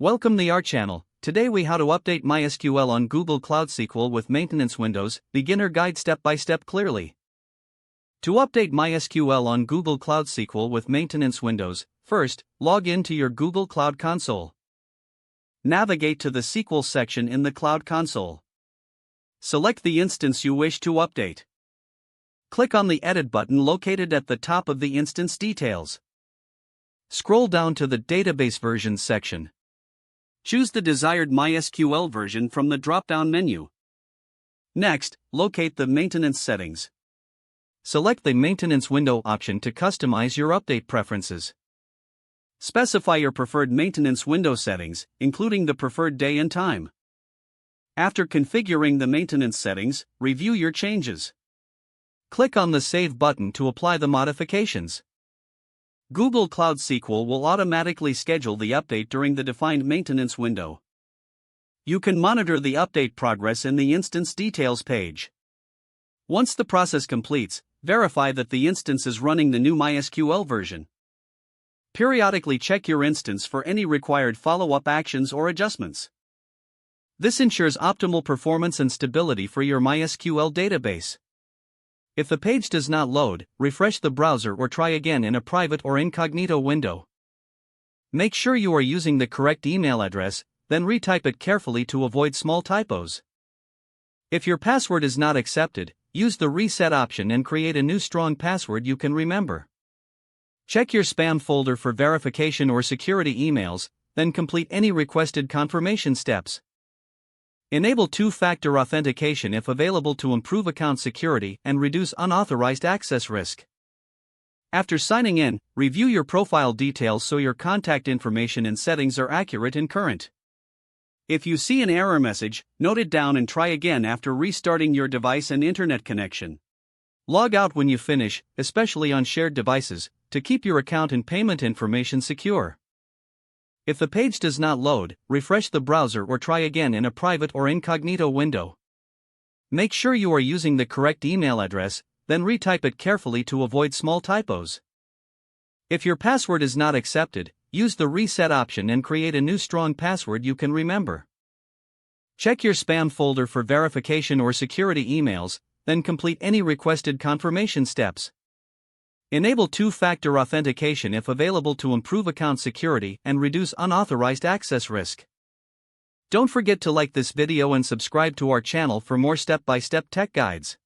Welcome to our channel. Today we how to update MySQL on Google Cloud SQL with maintenance windows, beginner guide step by step clearly. To update MySQL on Google Cloud SQL with maintenance windows, first, log in to your Google Cloud Console. Navigate to the SQL section in the Cloud Console. Select the instance you wish to update. Click on the Edit button located at the top of the instance details. Scroll down to the Database Versions section. Choose the desired MySQL version from the drop-down menu. Next, locate the Maintenance settings. Select the Maintenance window option to customize your update preferences. Specify your preferred maintenance window settings, including the preferred day and time. After configuring the maintenance settings, review your changes. Click on the Save button to apply the modifications. Google Cloud SQL will automatically schedule the update during the defined maintenance window. You can monitor the update progress in the Instance Details page. Once the process completes, verify that the instance is running the new MySQL version. Periodically check your instance for any required follow-up actions or adjustments. This ensures optimal performance and stability for your MySQL database. If the page does not load, refresh the browser or try again in a private or incognito window. Make sure you are using the correct email address, then retype it carefully to avoid small typos. If your password is not accepted, use the reset option and create a new strong password you can remember. Check your spam folder for verification or security emails, then complete any requested confirmation steps. Enable two-factor authentication if available to improve account security and reduce unauthorized access risk. After signing in, review your profile details so your contact information and settings are accurate and current. If you see an error message, note it down and try again after restarting your device and internet connection. Log out when you finish, especially on shared devices, to keep your account and payment information secure. If the page does not load, refresh the browser or try again in a private or incognito window. Make sure you are using the correct email address, then retype it carefully to avoid small typos. If your password is not accepted, use the reset option and create a new strong password you can remember. Check your spam folder for verification or security emails, then complete any requested confirmation steps. Enable two-factor authentication if available to improve account security and reduce unauthorized access risk. Don't forget to like this video and subscribe to our channel for more step-by-step tech guides.